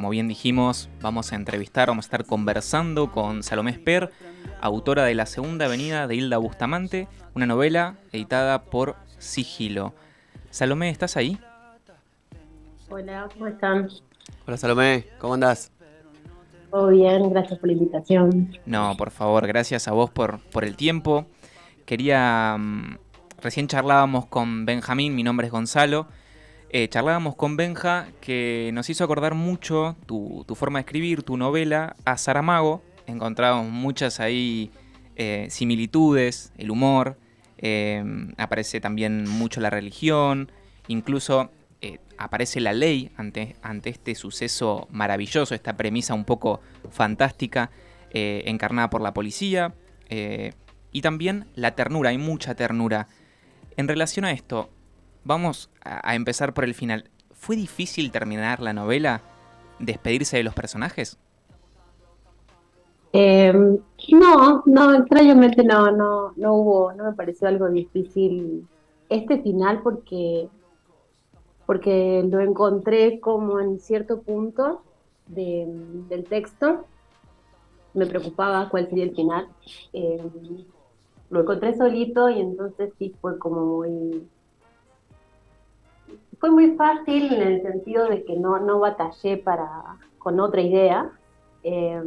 como bien dijimos, vamos a estar conversando con Salomé Esper, autora de La Segunda Avenida de Hilda Bustamante, una novela editada por Sigilo. Salomé, ¿estás ahí? Hola, ¿cómo están? Hola Salomé, ¿cómo andás? Todo bien, gracias por la invitación. No, por favor, gracias a vos por el tiempo. Quería... recién charlábamos con Benjamín, mi nombre es Gonzalo. Charlábamos con Benja que nos hizo acordar mucho tu forma de escribir, tu novela, a Saramago. Encontramos muchas ahí similitudes, el humor, aparece también mucho la religión, incluso aparece la ley ante este suceso maravilloso, esta premisa un poco fantástica, encarnada por la policía, y también la ternura, hay mucha ternura. En relación a esto, vamos a empezar por el final. ¿Fue difícil terminar la novela? ¿Despedirse de los personajes? Eh, no, extrañamente no hubo, no me pareció algo difícil este final porque lo encontré como en cierto punto del texto, me preocupaba cuál sería el final. Eh, lo encontré solito y entonces sí fue muy fácil en el sentido de que no batallé con otra idea. Eh,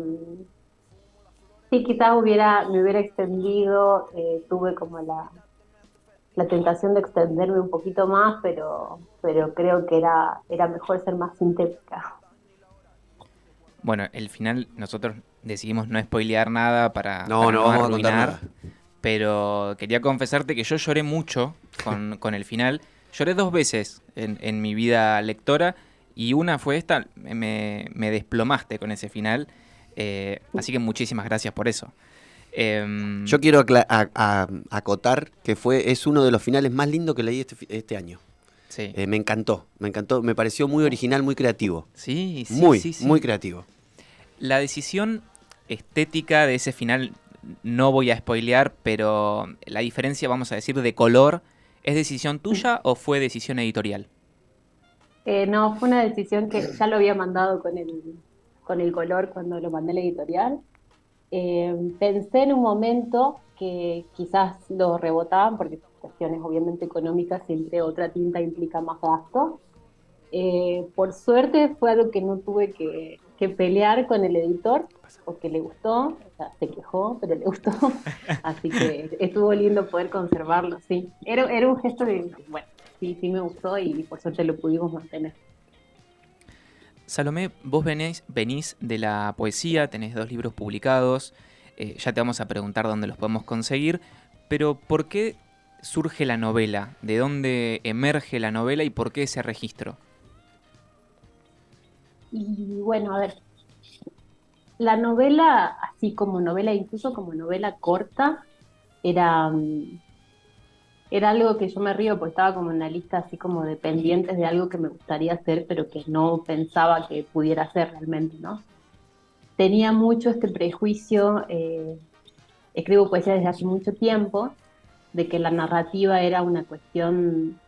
sí, quizás me hubiera extendido, tuve como la tentación de extenderme un poquito más, pero creo que era mejor ser más sintética. Bueno, el final nosotros decidimos no spoilear nada No, para no no vamos a contar arruinar, nada. pero quería confesarte que yo lloré mucho con el final. Lloré dos veces en mi vida lectora y una fue esta, me desplomaste con ese final, así que muchísimas gracias por eso. Yo quiero acotar que es uno de los finales más lindos que leí este año. Sí, Me encantó, me pareció muy original, muy creativo. sí, sí, Muy, sí, muy sí. creativo. La decisión estética de ese final, no voy a spoilear, pero la diferencia, vamos a decir, de color, ¿es decisión tuya o fue decisión editorial? No, fue una decisión que ya lo había mandado con el color cuando lo mandé a la editorial. Pensé en un momento que quizás lo rebotaban, porque cuestiones obviamente económicas, siempre otra tinta implica más gasto. Por suerte fue algo que no tuve que pelear con el editor, porque le gustó, o sea, se quejó, pero le gustó. Así que estuvo lindo poder conservarlo, sí. Era un gesto bueno, sí me gustó y por suerte lo pudimos mantener. Salomé, vos venís de la poesía, tenés 2 libros publicados, ya te vamos a preguntar dónde los podemos conseguir, pero ¿por qué surge la novela? ¿De dónde emerge la novela y por qué ese registro? Y bueno, a ver, la novela, así como novela, incluso como novela corta, era, era algo que yo me río porque estaba como en una lista así como de pendientes de algo que me gustaría hacer, pero que no pensaba que pudiera hacer realmente, ¿no? Tenía mucho este prejuicio, escribo poesía desde hace mucho tiempo, de que la narrativa era una cuestión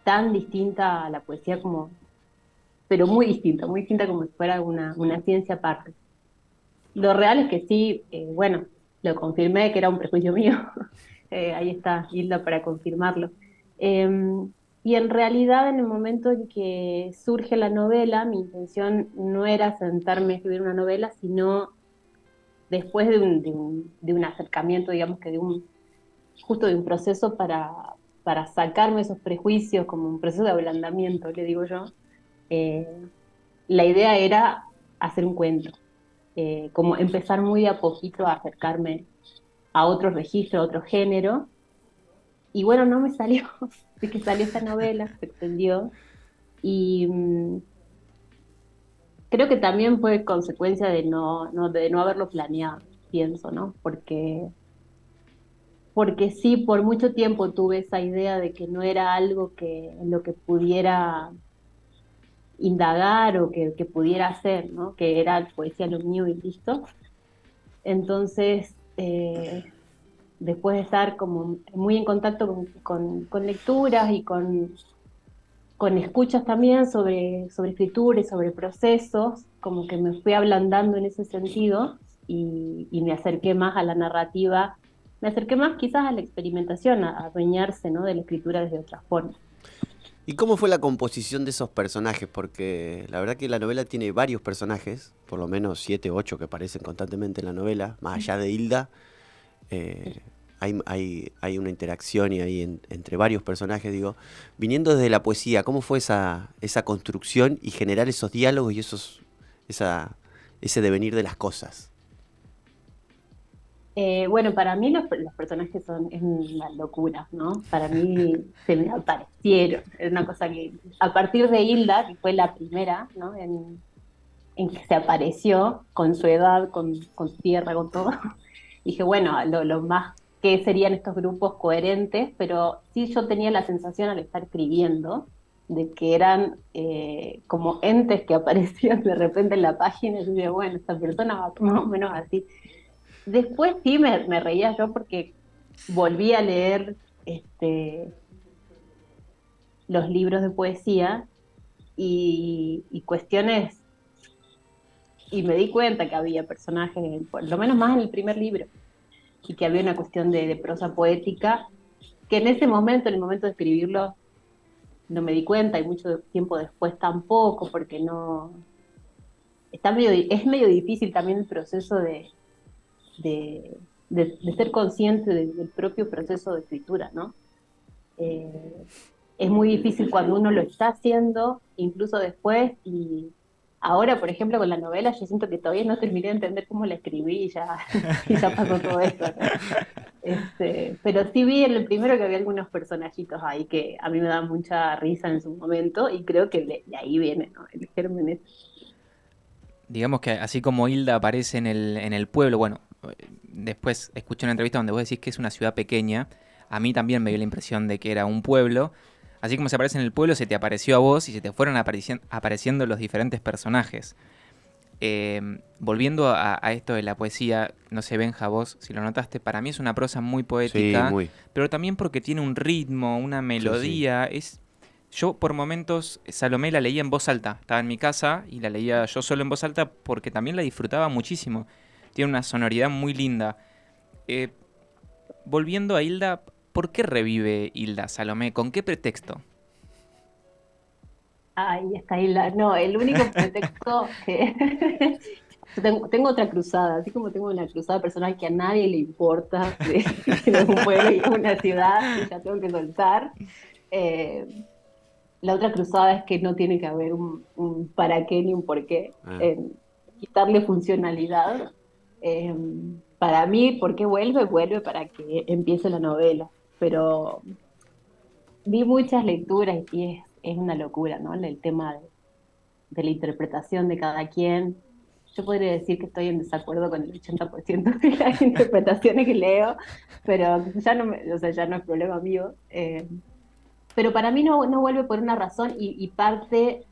tan distinta a la poesía como, pero muy distinta como si fuera una ciencia aparte. Lo real es que sí, bueno, lo confirmé que era un prejuicio mío. Ahí está Hilda para confirmarlo. Eh, y en realidad, en el momento en que surge la novela, mi intención no era sentarme a escribir una novela, sino después de un acercamiento, digamos que justo de un proceso para sacarme esos prejuicios, como un proceso de ablandamiento, le digo yo. eh, la idea era hacer un cuento, como empezar muy de a poquito a acercarme a otro registro, a otro género. Y bueno, no me salió, así que salió esta novela, se extendió. Y creo que también fue consecuencia de no haberlo planeado, pienso, ¿no? Porque sí, por mucho tiempo tuve esa idea de que no era algo en lo que pudiera indagar o que pudiera hacer, ¿no? Que era poesía lo mío y listo. Entonces, después de estar como muy en contacto con lecturas y con escuchas también sobre escritura y sobre procesos, como que me fui ablandando en ese sentido y me acerqué más a la narrativa, me acerqué más quizás a la experimentación, a adueñarse, ¿no? de la escritura desde otra forma. ¿Y cómo fue la composición de esos personajes? Porque la verdad que la novela tiene varios personajes, por lo menos 7 o 8 que aparecen constantemente en la novela, más allá de Hilda. eh, hay una interacción y entre varios personajes, digo. Viniendo desde la poesía, ¿cómo fue esa construcción y generar esos diálogos y ese devenir de las cosas? Bueno, para mí los personajes es una locura, ¿no? Para mí se me aparecieron. Es una cosa que, a partir de Hilda, que fue la primera, ¿no? En que se apareció con su edad, con su tierra, con todo, dije, bueno, lo más que serían estos grupos coherentes, pero sí yo tenía la sensación al estar escribiendo de que eran como entes que aparecían de repente en la página y yo dije, bueno, esta persona va más o menos así. Después sí me reía yo porque volví a leer los libros de poesía y cuestiones, y me di cuenta que había personajes, por lo menos más en el primer libro, y que había una cuestión de prosa poética, que en ese momento, en el momento de escribirlo, no me di cuenta, y mucho tiempo después tampoco, porque no... es medio difícil también el proceso de, de ser consciente del propio proceso de escritura, ¿no? Eh, es muy difícil cuando uno lo está haciendo, incluso después, y ahora, por ejemplo, con la novela, yo siento que todavía no terminé de entender cómo la escribí y ya, y ya pasó todo esto, ¿no? Pero sí vi en el primero que había algunos personajitos ahí que a mí me daban mucha risa en su momento y creo que de ahí viene, ¿no? El germen es... Digamos que así como Hilda aparece en el pueblo, bueno, después escuché una entrevista donde vos decís que es una ciudad pequeña, a mí también me dio la impresión de que era un pueblo, así como se aparece en el pueblo, se te apareció a vos y se te fueron apareciendo los diferentes personajes. Volviendo a esto de la poesía, no sé, Benja, vos, si lo notaste, para mí es una prosa muy Sí, poética, muy. pero también porque tiene un ritmo, una Sí, sí. melodía. Yo por momentos Salomé la leía en voz alta, estaba en mi casa y la leía yo solo en voz alta porque también la disfrutaba muchísimo. Tiene una sonoridad muy linda. Eh, Volviendo a Hilda, ¿por qué revive Hilda, Salomé? ¿Con qué pretexto? Ay, está ahí la... No, el único pretexto que... Yo tengo otra cruzada, así como tengo una cruzada personal que a nadie le importa, que no es un pueblo y es una ciudad, y ya tengo que soltar. Eh, la otra cruzada es que no tiene que haber un para qué ni un por qué, Ah. en quitarle funcionalidad. Eh, para mí, ¿por qué vuelve? Vuelve para que empiece la novela, pero vi muchas lecturas y es una locura, ¿no? El tema de la interpretación de cada quien. Yo podría decir que estoy en desacuerdo con el 80% de las interpretaciones que leo, pero ya no, o sea, ya no es problema mío. Pero para mí no vuelve por una razón y parte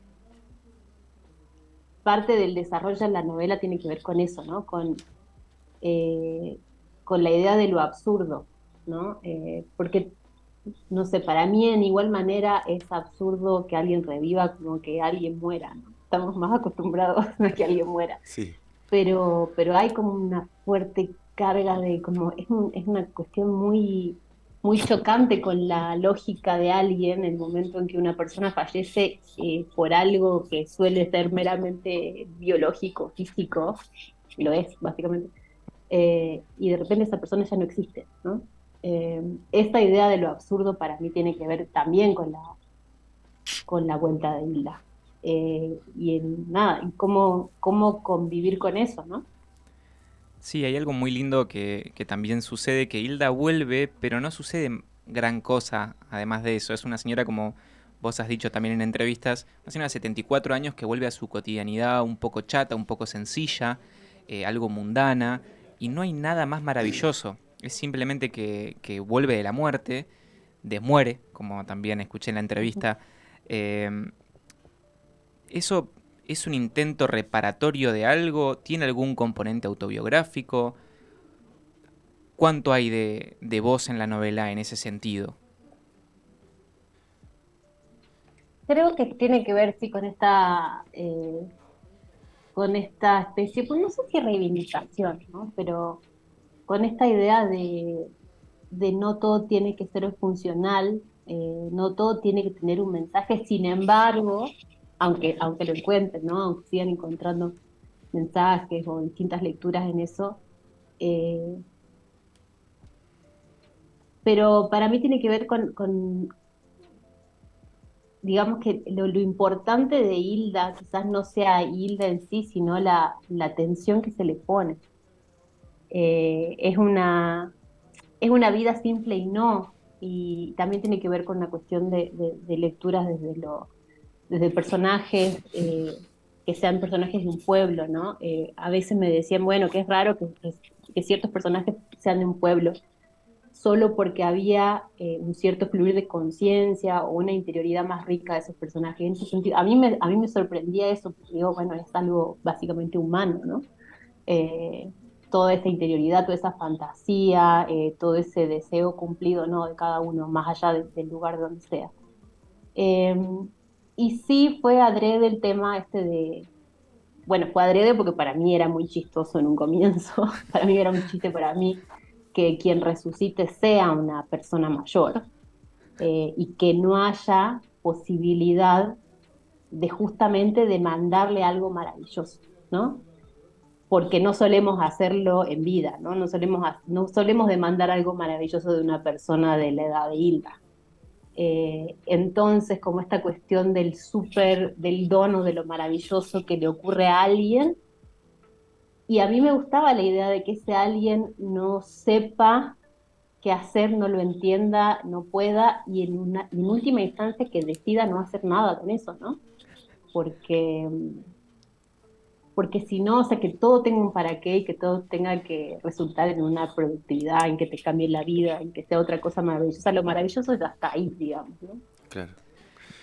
del desarrollo de la novela tiene que ver con eso, ¿no? Eh, con la idea de lo absurdo, ¿no? Porque, no sé, para mí en igual manera es absurdo que alguien reviva como que alguien muera, ¿no? Estamos más acostumbrados a que alguien muera, Sí. pero hay como una fuerte carga de como, es una cuestión muy chocante con la lógica de alguien, el momento en que una persona fallece por algo que suele ser meramente biológico, físico, lo es básicamente, y de repente esa persona ya no existe, ¿no? Esta idea de lo absurdo para mí tiene que ver también con la vuelta de Hilda. Y en nada, y cómo convivir con eso, ¿no? Sí, hay algo muy lindo que también sucede, que Hilda vuelve, pero no sucede gran cosa además de eso. Es una señora, como vos has dicho también en entrevistas, una señora de 74 años que vuelve a su cotidianidad un poco chata, un poco sencilla, algo mundana, y no hay nada más maravilloso. Es simplemente que vuelve de la muerte, desmuere, como también escuché en la Ujú. entrevista. Eh, ¿Eso es un intento reparatorio de algo? ¿Tiene algún componente autobiográfico? ¿Cuánto hay de vos en la novela en ese sentido? Creo que tiene que ver, sí, con esta especie, pues no sé si reivindicación, ¿no? Pero con esta idea de no todo tiene que ser funcional, no todo tiene que tener un mensaje, sin embargo, aunque lo encuentren, ¿no? Aunque sigan encontrando mensajes o distintas lecturas en eso, eh, pero para mí tiene que ver digamos que lo importante de Hilda quizás no sea Hilda en sí, sino la atención que se le pone. Eh, es una, es una vida simple y no, y también tiene que ver con una cuestión de lecturas desde personajes, que sean personajes de un pueblo, ¿no? A veces me decían, bueno, que es raro que ciertos personajes sean de un pueblo, solo porque había un cierto fluir de conciencia o una interioridad más rica de esos personajes. En ese sentido, a mí me sorprendía eso, porque digo, bueno, es algo básicamente humano, ¿no? Eh, toda esa interioridad, toda esa fantasía, todo ese deseo cumplido, ¿no? De cada uno, más allá del lugar de donde sea. Eh, y sí fue adrede el tema este bueno, fue adrede porque para mí era muy chistoso en un comienzo, para mí era un chiste para mí que quien resucite sea una persona mayor, y que no haya posibilidad de justamente demandarle algo maravilloso, ¿no? Porque no solemos hacerlo en vida, ¿no? No solemos demandar algo maravilloso de una persona de la edad de Hilda. Entonces, como esta cuestión del súper, del don o de lo maravilloso que le ocurre a alguien, y a mí me gustaba la idea de que ese alguien no sepa qué hacer, no lo entienda, no pueda, y en última instancia que decida no hacer nada con eso, ¿no? Porque, porque si no, o sea, que todo tenga un para qué y que todo tenga que resultar en una productividad, en que te cambie la vida, en que sea otra cosa maravillosa. Lo maravilloso ya está ahí, digamos, ¿no? Claro.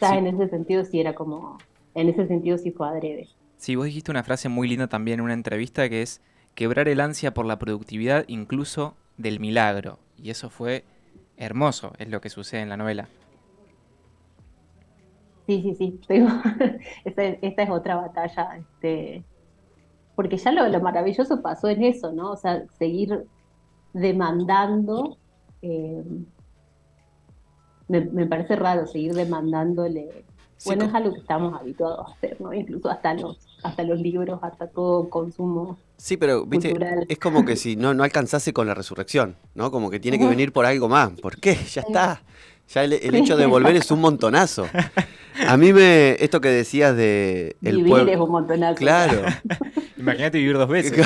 Sea, Sí, en ese sentido sí era como, en ese sentido sí fue adrede. sí, vos dijiste una frase muy linda también en una entrevista que es quebrar el ansia por la productividad incluso del milagro. Y eso fue hermoso, es lo que sucede en la novela. Sí, sí, sí. Esta es otra batalla, porque ya lo maravilloso pasó en eso, ¿no? O sea, seguir demandando, eh, me parece raro seguir demandándole, Sí, bueno, es algo que estamos habituados a hacer, ¿no? Incluso hasta los libros, hasta todo consumo Sí, pero, viste, cultural. es como que si no alcanzase con la resurrección, ¿no? Como que tiene que Ujú. venir por algo más. ¿Por qué? Ya Sí, está. Ya el hecho de volver sí. es un montonazo. Esto que decías de el Vivir pueblo, es un montonazo, claro. claro. imagínate vivir dos veces.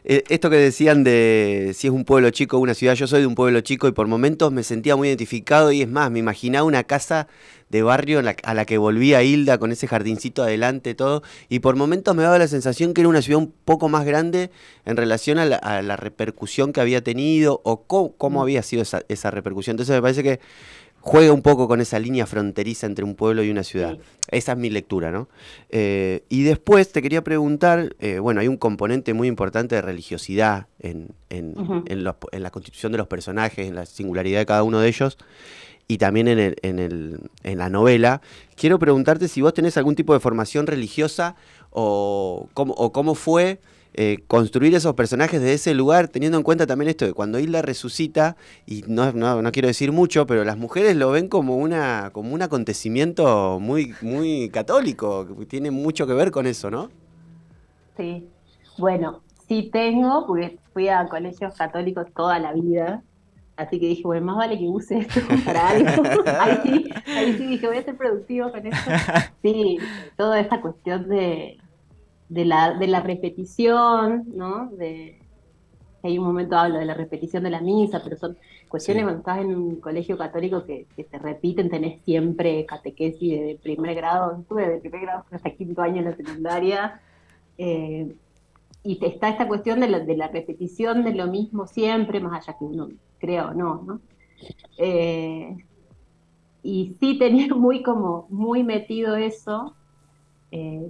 Esto que decían de si es un pueblo chico o una ciudad, yo soy de un pueblo chico y por momentos me sentía muy identificado y es más, me imaginaba una casa de barrio a la que volvía Hilda con ese jardincito adelante, todo, y por momentos me daba la sensación que era una ciudad un poco más grande en relación a la repercusión que había tenido o cómo Mm, había sido esa repercusión. Entonces me parece que juega un poco con esa línea fronteriza entre un pueblo y una ciudad. sí. Esa es mi lectura, ¿no? Y después te quería preguntar, bueno, hay un componente muy importante de religiosidad Ujú. en la constitución de los personajes, en la singularidad de cada uno de ellos, y también en la novela. Quiero preguntarte si vos tenés algún tipo de formación religiosa o cómo fue construir esos personajes de ese lugar, teniendo en cuenta también esto de cuando Hilda resucita, y no quiero decir mucho, pero las mujeres lo ven como un acontecimiento muy católico, que tiene mucho que ver con eso, ¿no? Sí. Bueno, sí tengo, porque fui a colegios católicos toda la vida, así que dije, bueno, más vale que use esto para algo. Ahí sí dije, voy a ser productivo con esto. Sí, toda esta cuestión de la repetición, ¿no? Hay un momento hablo de la repetición de la misa, pero son cuestiones Sí, cuando estás en un colegio católico que se repiten, tenés siempre catequesis de primer grado, estuve de primer grado hasta quinto año en la secundaria, eh, y está esta cuestión de la repetición de lo mismo siempre, más allá que uno crea o no, ¿no? Eh, y sí tenía muy metido eso,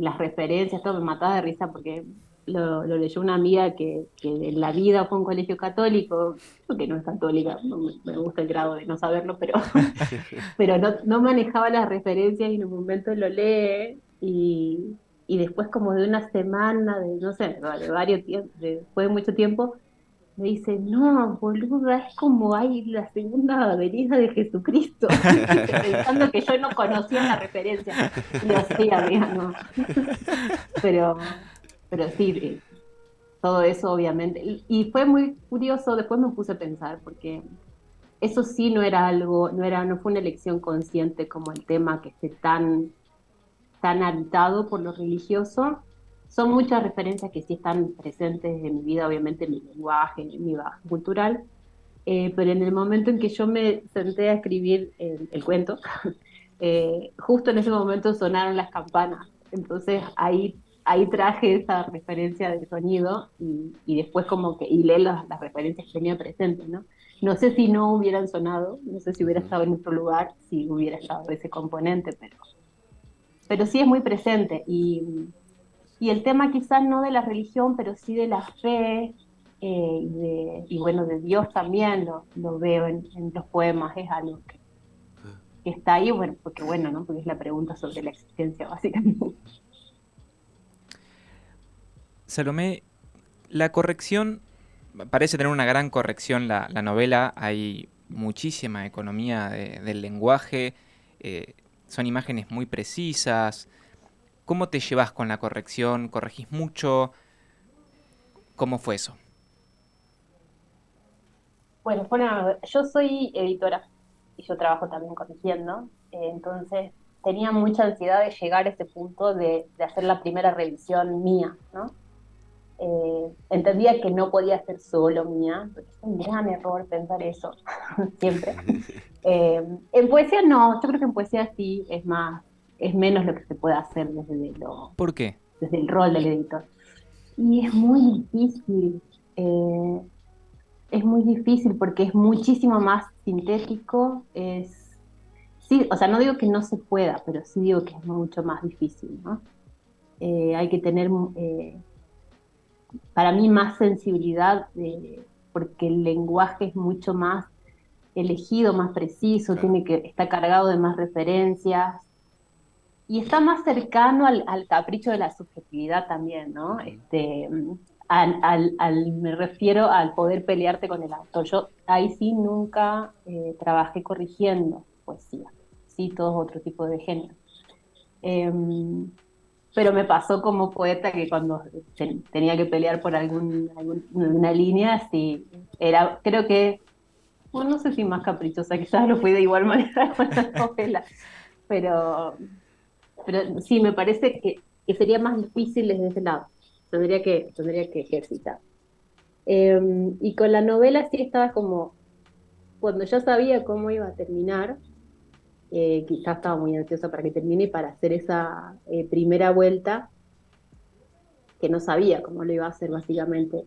las referencias, todo me mataba de risa porque lo leyó una amiga que en la vida fue a un colegio católico, que no es católica, no me gusta el grado de no saberlo, pero, pero no manejaba las referencias y en un momento lo lee y después como de una semana, de no sé, de varios tiempos, después de mucho tiempo, me dice, no, boluda, es como hay la segunda venida de Jesucristo, ¿viste? Pensando que yo no conocía la referencia. Y yo, sí, amiga, no. Pero, pero sí, todo eso obviamente. Y fue muy curioso, después me puse a pensar, porque eso sí no era algo, no fue una elección consciente como el tema que esté tan habitado por lo religioso. Son muchas referencias que sí están presentes en mi vida, obviamente en mi lenguaje, en mi bagaje cultural, pero en el momento en que yo me senté a escribir el cuento, justo en ese momento sonaron las campanas. Entonces ahí traje esa referencia del sonido y después como que hilé las referencias que tenía presentes, ¿no? No sé si no hubieran sonado, no sé si hubiera Ujú. estado en otro lugar, si hubiera estado ese componente, pero sí es muy presente. Y el tema quizás no de la religión, pero sí de la fe y bueno, de Dios también lo veo en los poemas, es algo que está ahí, bueno, porque bueno, ¿no? Porque es la pregunta sobre la existencia, básicamente. Salomé, la corrección, parece tener una gran corrección la novela, hay muchísima economía del lenguaje, eh, son imágenes muy precisas. ¿Cómo te llevas con la corrección? ¿Corregís mucho? ¿Cómo fue eso? Bueno, yo soy editora y yo trabajo también corrigiendo, entonces tenía mucha ansiedad de llegar a ese punto de hacer la primera revisión mía, ¿no? Entendía que no podía ser solo mía, porque es un gran error pensar eso, siempre. Eh, en poesía no, yo creo que en poesía sí es menos lo que se puede hacer ¿Por qué? desde el rol del editor. Y eh, es muy difícil porque es muchísimo más sintético, sí, o sea, no digo que no se pueda, pero sí digo que es mucho más difícil, ¿no? Hay que tener para mí más sensibilidad, porque el lenguaje es mucho más elegido, más preciso, Claro. está cargado de más referencias y está más cercano al capricho de la subjetividad también, ¿no? Ujú. Me refiero al poder pelearte con el autor. Yo ahí sí nunca trabajé corrigiendo poesía, sí, todos otro tipo de género. Em, pero me pasó como poeta que cuando tenía que pelear por alguna línea, sí, creo que, bueno, no sé si más caprichosa, quizás lo fui de igual manera con la novela, pero, pero sí, me parece que sería más difícil desde ese lado, tendría que ejercitar. Y con la novela sí estaba como, cuando ya sabía cómo iba a terminar, quizás estaba muy ansiosa para que termine y para hacer esa primera vuelta que no sabía cómo lo iba a hacer básicamente.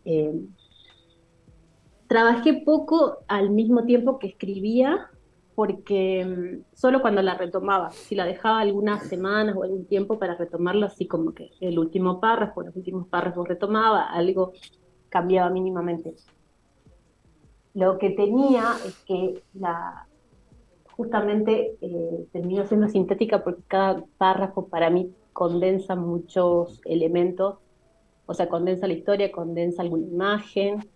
Trabajé poco al mismo tiempo que escribía, porque solo cuando la retomaba, si la dejaba algunas semanas o algún tiempo para retomarlo, así como que el último párrafo, los últimos párrafos retomaba, algo cambiaba mínimamente. Lo que tenía es que justamente terminó siendo sintética porque cada párrafo para mí condensa muchos elementos, o sea, condensa la historia, condensa alguna imagen.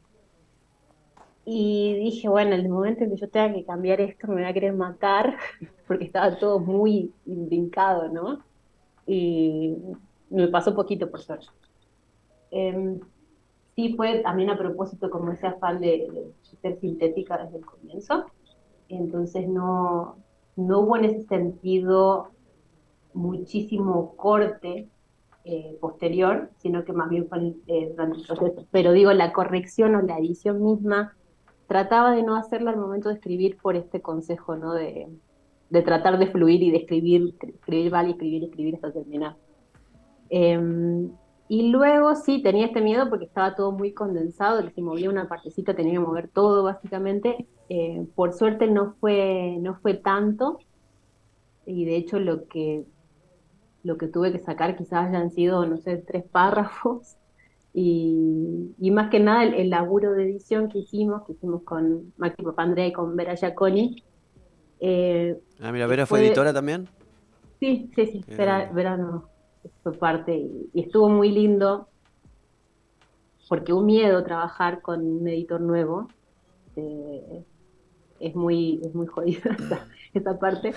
Y dije, bueno, en el momento en que yo tenga que cambiar esto me voy a querer matar, porque estaba todo muy brincado, ¿no? Y me pasó poquito, por suerte. Em, sí fue también a propósito como ese afán de ser sintética desde el comienzo. Entonces no hubo en ese sentido muchísimo corte posterior, sino que más bien fue durante el proceso. Pero digo, la corrección o la edición misma, trataba de no hacerla al momento de escribir por este consejo, ¿no? De tratar de fluir y de escribir vale, escribir hasta terminar. Eh, y luego sí, tenía este miedo porque estaba todo muy condensado, que si movía una partecita tenía que mover todo básicamente. Por suerte no fue tanto, y de hecho lo que tuve que sacar quizás hayan sido, no sé, 3 párrafos, Y más que nada el laburo de edición que hicimos con Maxi Papandrea y con Vera Giaconi, eh, Ah, mira, Vera fue fue, editora también. sí, sí, sí, Qué grande. Vera no, fue parte y estuvo muy lindo porque un miedo trabajar con un editor nuevo. eh, es muy jodida esa parte,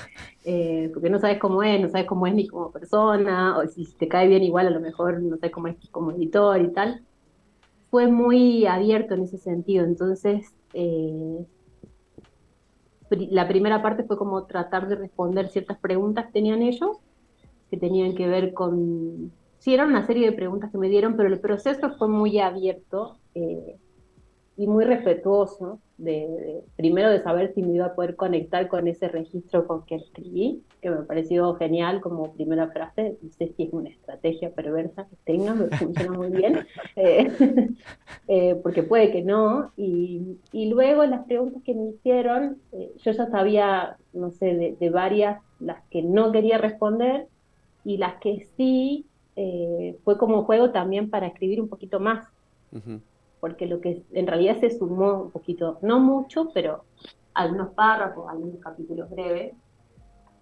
porque no sabes cómo es, no sabes cómo es ni como persona, o si te cae bien igual, a lo mejor no sabes cómo es como editor y tal. Fue muy abierto en ese sentido, entonces la primera parte fue como tratar de responder ciertas preguntas que tenían ellos, que tenían que ver con... Sí, era una serie de preguntas que me dieron, pero el proceso fue muy abierto. Y muy respetuoso primero de saber si me iba a poder conectar con ese registro con que escribí, que me pareció genial como primera frase. No sé si es una estrategia perversa que tengan, pero funciona muy bien, eh, porque puede que no. Y luego las preguntas que me hicieron, yo ya sabía, no sé, de varias, las que no quería responder y las que sí, fue como un juego también para escribir un poquito más, Ujú. porque lo que en realidad se sumó un poquito, no mucho, pero algunos párrafos, algunos capítulos breves.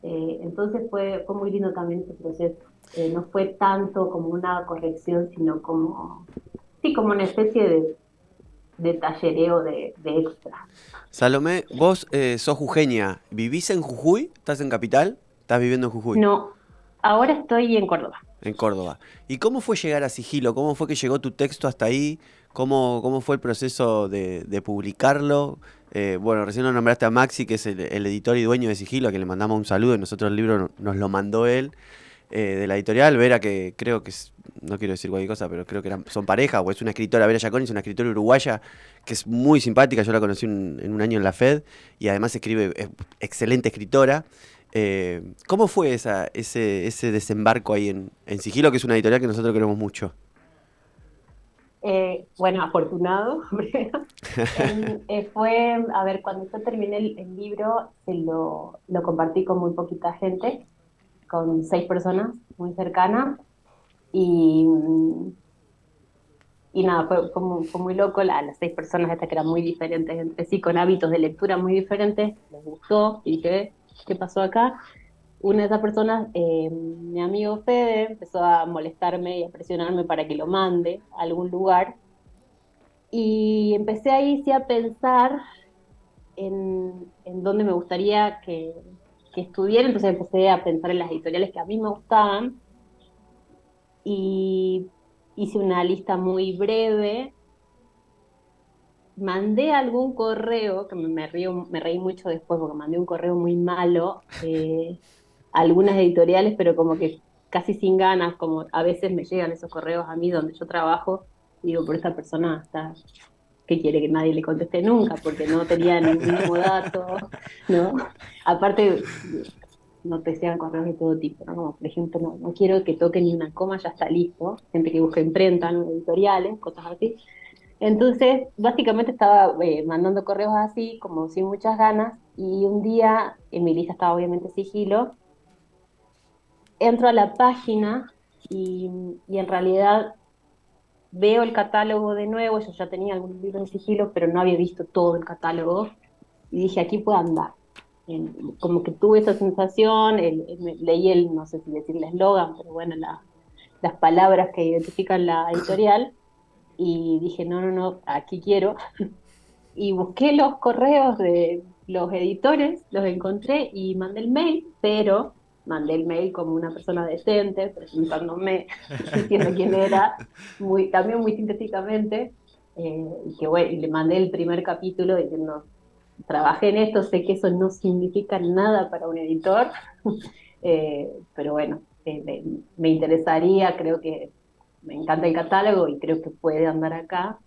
Entonces fue muy lindo también ese proceso. No fue tanto como una corrección, sino como, sí, como una especie de tallereo de extra. Salomé, vos sos jujeña. ¿Vivís en Jujuy? ¿Estás en Capital? ¿Estás viviendo en Jujuy? No, ahora estoy en Córdoba. En Córdoba. ¿Y cómo fue llegar a Sigilo? ¿Cómo fue que llegó tu texto hasta ahí? ¿Cómo fue el proceso de publicarlo? Bueno, recién lo nombraste a Maxi, que es el editor y dueño de Sigilo, a que le mandamos un saludo y nosotros el libro nos lo mandó él. De la editorial, Vera, que creo que es, no quiero decir cualquier cosa, pero creo que son pareja, o es una escritora, Vera Giaconi es una escritora uruguaya que es muy simpática, yo la conocí en un año en la FED, y además escribe, es excelente escritora. ¿Cómo fue ese desembarco ahí en Sigilo, que es una editorial que nosotros queremos mucho? Bueno, afortunado, primero. Fue, a ver, cuando yo terminé el libro, lo compartí con muy poquita gente, con 6 personas muy cercanas, y, y nada, fue muy loco. Las 6 personas estas que eran muy diferentes entre sí, con hábitos de lectura muy diferentes, les gustó, y dije, ¿qué pasó acá? Una de esas personas, mi amigo Fede, empezó a molestarme y a presionarme para que lo mande a algún lugar, y empecé ahí sí a pensar en dónde me gustaría que estuviera. Entonces empecé a pensar en las editoriales que a mí me gustaban y hice una lista muy breve. Mandé algún correo, que me reí mucho después porque mandé un correo muy malo, a algunas editoriales, pero como que casi sin ganas, como a veces me llegan esos correos a mí donde yo trabajo, y digo, por esta persona está, que quiere que nadie le conteste nunca, porque no tenía ni un mínimo dato, ¿no? Aparte, no te sean correos de todo tipo, ¿no? Como por ejemplo, no quiero que toque ni una coma, ya está listo. Gente que busca imprenta, ¿no? Editoriales, cosas así. Entonces, básicamente estaba mandando correos así, como sin muchas ganas, y un día, en mi lista estaba obviamente Sigilo, entro a la página y, y en realidad veo el catálogo de nuevo. Yo ya tenía algunos libros en Sigilo, pero no había visto todo el catálogo, y dije, aquí puedo andar. Como que tuve esa sensación, leí no sé si decir el eslogan, pero bueno, las palabras que identifican la editorial, y dije, no, no, no, aquí quiero. Y busqué los correos de los editores, los encontré y mandé el mail, pero mandé el mail como una persona decente, presentándome, diciendo quién era, también muy sintéticamente, y que bueno, y le mandé el primer capítulo diciendo, trabajé en esto, sé que eso no significa nada para un editor, pero bueno, me interesaría, creo que me encanta el catálogo y creo que puede andar acá.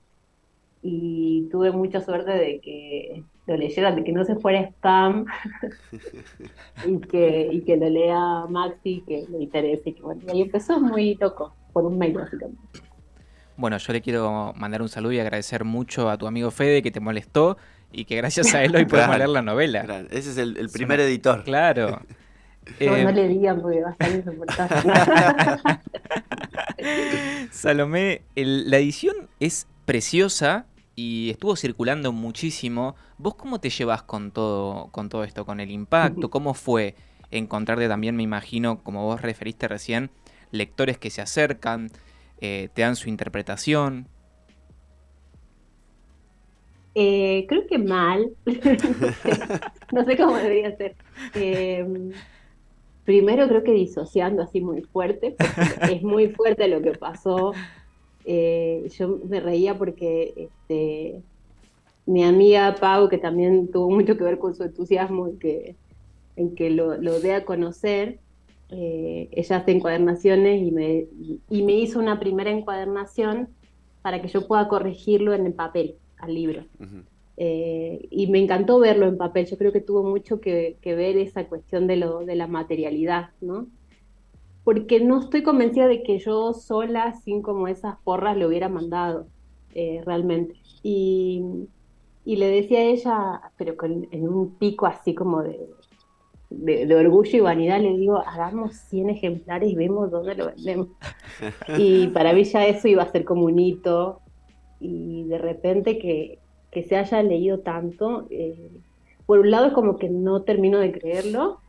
Y tuve mucha suerte de que lo leyeran, de que no se fuera spam, y que lo lea Maxi, que le interese, y que bueno, y ahí empezó muy loco, por un mail básicamente. Bueno, yo le quiero mandar un saludo y agradecer mucho a tu amigo Fede que te molestó y que gracias a él hoy podemos leer Claro, la novela. claro. Ese es el Es primer una... editor. Claro. No, no Eh, le digan porque va a estar insoportable. Salomé, la edición es preciosa y estuvo circulando muchísimo. ¿Vos cómo te llevas con todo esto, con el impacto? ¿Cómo fue encontrarte también, me imagino, como vos referiste recién, lectores que se acercan, te dan su interpretación? Creo que mal, no sé cómo debería ser. Eh, Primero creo que disociando así muy fuerte, porque es muy fuerte lo que pasó. Yo me reía porque mi amiga Pau, que también tuvo mucho que ver con su entusiasmo en que lo dé a conocer, ella hace encuadernaciones y me hizo una primera encuadernación para que yo pueda corregirlo en el papel, al libro. Ujú. Y me encantó verlo en papel. Yo creo que tuvo mucho que ver esa cuestión de la materialidad, ¿no? Porque no estoy convencida de que yo sola, sin como esas porras, le hubiera mandado, realmente. Y le decía a ella, pero en un pico así como de orgullo y vanidad, le digo, hagamos 100 ejemplares y vemos dónde lo vendemos. Y para mí ya eso iba a ser como un hito, y de repente que se haya leído tanto, por un lado es como que no termino de creerlo.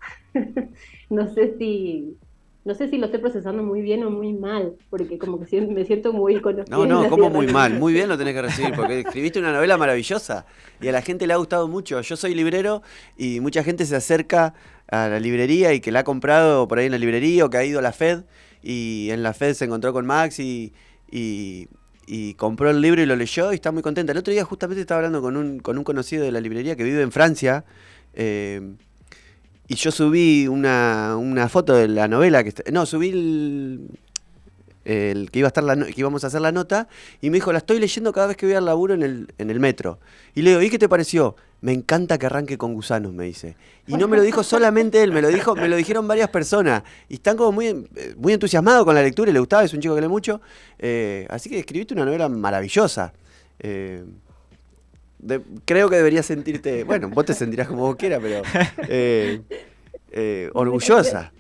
no sé si, no sé si lo estoy procesando muy bien o muy mal, porque como que me siento muy con los No, pies en no, la como tierra muy con mal. eso. Muy bien lo tenés que recibir, porque escribiste una novela maravillosa y a la gente le ha gustado mucho. Yo soy librero y mucha gente se acerca a la librería y que la ha comprado por ahí en la librería o que ha ido a la FED y en la FED se encontró con Max y, y compró el libro y lo leyó y está muy contenta. El otro día justamente estaba hablando con un conocido de la librería que vive en Francia. eh, y yo subí una foto de la novela no, subí el que iba a estar que íbamos a hacer la nota, y me dijo, la estoy leyendo cada vez que voy al laburo en el metro. Y le digo, ¿y qué te pareció? Me encanta que arranque con gusanos, me dice. Y no me lo dijo solamente él, me lo dijeron varias personas. Y están como muy entusiasmados con la lectura y le gustaba, es un chico que lee mucho. Así que escribiste una novela maravillosa. Eh, Creo que deberías sentirte, bueno, vos te sentirás como vos quieras, pero eh, orgullosa.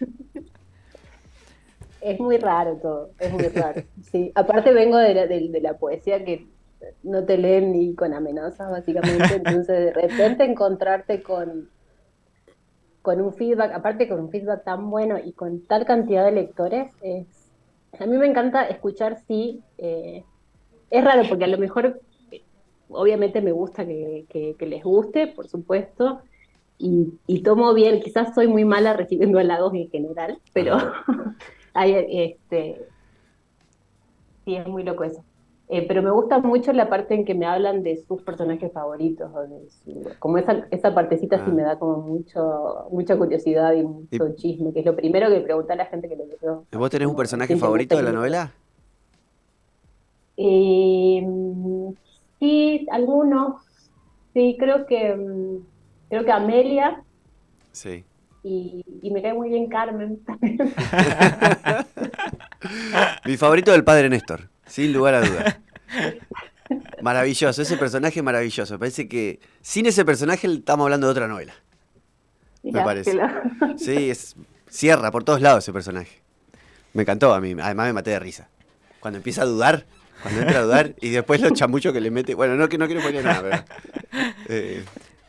Es muy raro todo, es muy raro. Sí, aparte vengo de la poesía que no te leen ni con amenazas, básicamente, entonces de repente encontrarte con un feedback, aparte con un feedback tan bueno y con tal cantidad de lectores, a mí me encanta escuchar, sí, es raro porque a lo mejor, obviamente me gusta que les guste, por supuesto, y tomo bien, quizás soy muy mala recibiendo halagos en general, pero Ajá. hay, sí, es muy loco eso. Pero me gusta mucho la parte en que me hablan de sus personajes favoritos, o como esa partecita sí Ah. me da como mucha curiosidad y ¿Y mucho chisme, que es lo primero que pregunta a la gente que lo leyó, vos así tenés un como a personaje quién te gusta, favorito de la quién no te gusta. novela? Eh, sí, algunos, sí, creo que Amelia, Sí. y me cae muy bien Carmen también. Mi favorito del padre Néstor, sin lugar a dudas. Maravilloso, ese personaje maravilloso. Me parece que sin ese personaje estamos hablando de otra novela, me Mira, parece. Sí, cierra por todos lados ese personaje. Me encantó a mí, además me maté de risa. Cuando empieza a dudar, cuando entra a dudar y después los chamuchos que le mete. Bueno, no, que no quiero poner nada, pero. eh,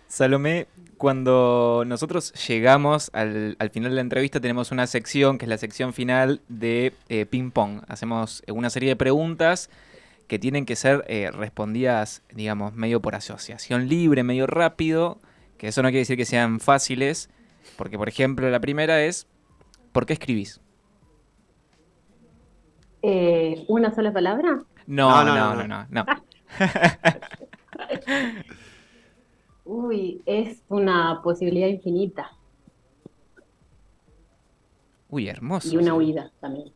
Salomé, cuando nosotros llegamos al final de la entrevista tenemos una sección que es la sección final de ping pong. Hacemos una serie de preguntas que tienen que ser respondidas, digamos, medio por asociación libre, medio rápido, que eso no quiere decir que sean fáciles, porque por ejemplo la primera es, ¿por qué escribís? ¿Una sola palabra? no, No, no, no, no, no, no. no, no. Uy, es una posibilidad infinita Uy, y hermoso, una huida también.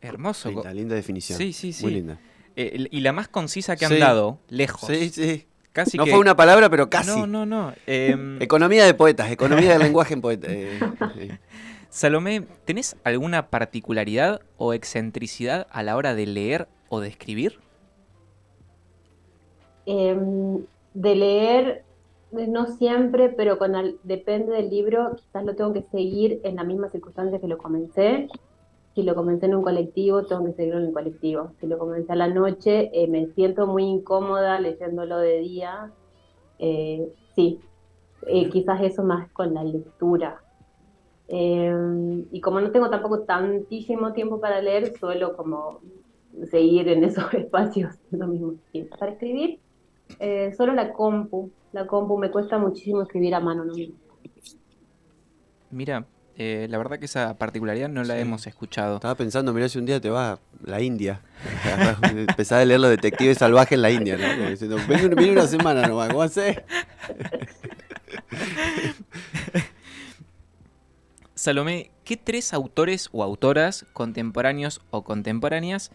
hermoso. Linda, linda definición. Sí, sí, Muy sí. linda. Y la más concisa que han Sí, dado, sí, lejos. sí. Casi No fue que... una palabra, pero No, casi. no, no. Economía de poetas, economía del lenguaje en poeta. Salomé, ¿tenés alguna particularidad o excentricidad a la hora de leer o de escribir? De leer, No siempre, pero depende del libro, quizás lo tengo que seguir en la misma circunstancia que lo comencé. Si lo comencé en un colectivo, tengo que seguirlo en el colectivo. Si lo comencé a la noche, me siento muy incómoda leyéndolo de día. Sí, quizás eso más con la lectura. Y como no tengo tampoco tantísimo tiempo para leer, suelo como seguir en esos espacios lo mismo tiempo. Para escribir, solo la compu me cuesta muchísimo escribir a mano, no me gusta. Mira, la verdad que esa particularidad no la Sí. hemos escuchado. Estaba pensando, mirá, si un día te vas a la India. Empezás a leer los detectives salvajes en la India, ¿no? Como diciendo, vine una semana nomás, ¿cómo hacés? Salomé, ¿qué 3 autores o autoras contemporáneos o contemporáneas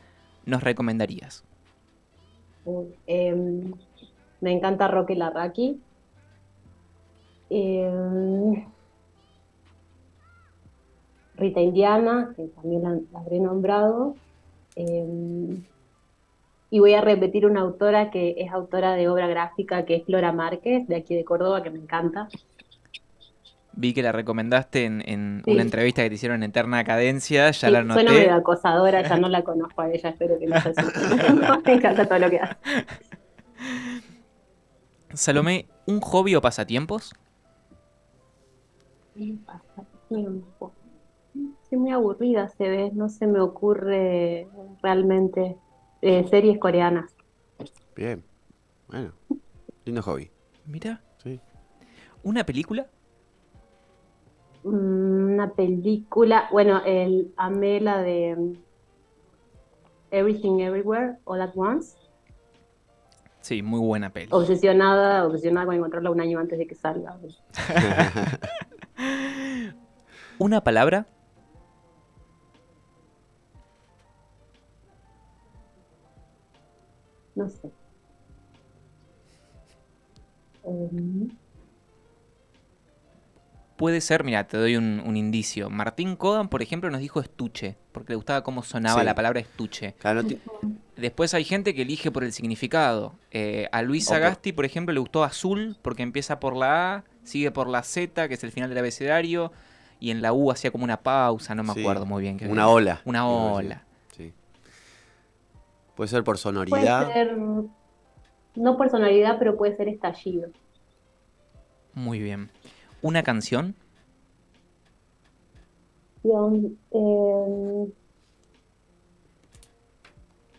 nos recomendarías? Uy, me encanta Roque Larraqui. Em, Rita Indiana, que también la habré nombrado. em, y voy a repetir una autora que es autora de obra gráfica, que es Flora Márquez, de aquí de Córdoba, que me encanta. Vi que la recomendaste en una Sí, entrevista que te hicieron en Eterna Cadencia, ya la sí, suena medio anoté. acosadora, ya no la conozco a ella, espero que no se asuste. Me encanta todo lo que hace. Salomé, ¿un hobby o pasatiempos? Mi pasatiempo. Soy muy aburrida, se ve, no se me ocurre realmente. Series coreanas. Bien, bueno, lindo hobby. Mira, Sí. ¿una película? Una película, bueno, amé la de Everything Everywhere All at Once. Sí, muy buena peli. Obsesionada con encontrarla un año antes de que salga. ¿Una palabra? No sé. Eh, Puede ser, mira, te doy un indicio. Martín Kogan, por ejemplo, nos dijo estuche, porque le gustaba cómo sonaba la Sí, palabra estuche. claro, Después hay gente que elige por el significado. A Luis o por- Sagasti, por ejemplo, le gustó azul porque empieza por la A, sigue por la Z, que es el final del abecedario, y en la U hacía como una pausa, no me acuerdo sí, muy bien. una ola. Una Iba a decir, ola. sí. Puede ser por Puede sonoridad. ser, no personalidad, pero puede ser estallido. Muy bien. ¿Una canción?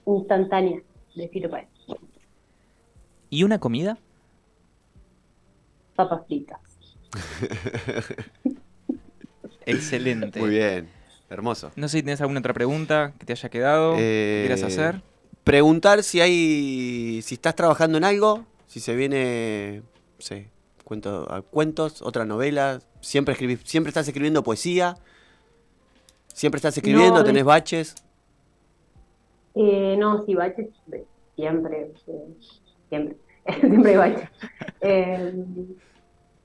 Instantánea, de Fito Páez. ¿Y una comida? Papas fritas. Muy Excelente. bien, hermoso. No sé si tienes alguna otra pregunta que te haya quedado, que quieras Eh, hacer. Preguntar si estás trabajando en algo, si se viene, no sé, cuentos, otra novela, siempre estás escribiendo poesía, siempre estás escribiendo, No, tenés baches. no, sí, baches siempre, siempre, siempre hay baches. Eh,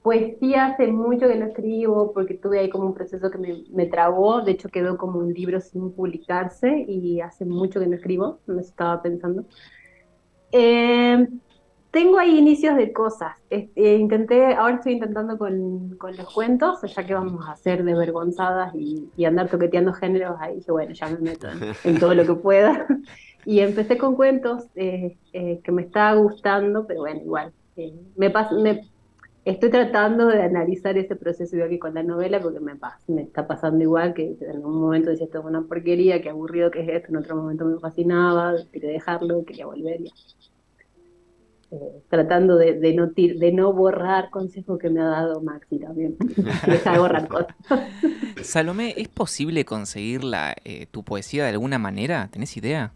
Poesía hace mucho que no escribo porque tuve ahí como un proceso que me trabó, de hecho quedó como un libro sin publicarse y hace mucho que no escribo, no estaba pensando. Eh, Tengo ahí inicios de cosas. Ahora estoy intentando con los cuentos, ya que vamos a hacer desvergonzadas y andar toqueteando géneros, ahí dije, bueno, ya me meto en todo lo que pueda. Y empecé con cuentos que me estaba gustando, pero bueno, igual. Estoy tratando de analizar ese proceso igual que con la novela, porque me está pasando igual, que en un momento decía esto es una porquería, qué aburrido que es esto, en otro momento me fascinaba, quería dejarlo, quería volver. Tratando de no borrar consejos que me ha dado Maxi también. Deja de borrar cosas. Salomé, ¿es posible conseguir tu poesía de alguna manera? ¿Tenés idea?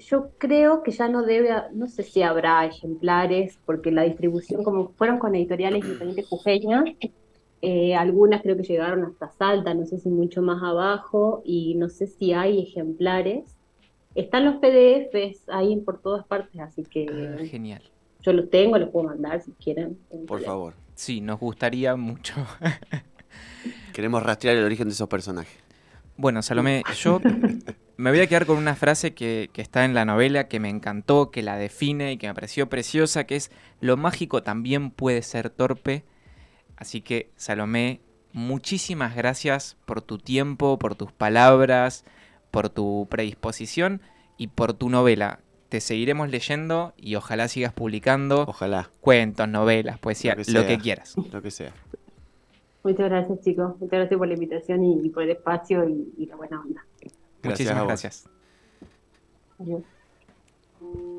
Yo creo que ya no sé si habrá ejemplares, porque la distribución, como fueron con editoriales independientes jujeñas, algunas creo que llegaron hasta Salta, no sé si mucho más abajo, y no sé si hay ejemplares. Están los PDFs ahí por todas partes, así Ah, que genial. yo los tengo, los puedo mandar si quieren, no hay Por problema. favor. Sí, nos gustaría mucho. Queremos rastrear el origen de esos personajes. Bueno, Salomé, yo Me voy a quedar con una frase que está en la novela, que me encantó, que la define y que me pareció preciosa, que es: lo mágico también puede ser torpe. Así que, Salomé, muchísimas gracias por tu tiempo, por tus palabras, por tu predisposición y por tu novela. Te seguiremos leyendo y ojalá sigas publicando Ojalá, cuentos, novelas, poesía, lo que sea, quieras. lo que sea. Muchas gracias, chicos. Muchas gracias por la invitación y por el espacio y la buena onda. Gracias Muchísimas a vos. gracias. Adiós.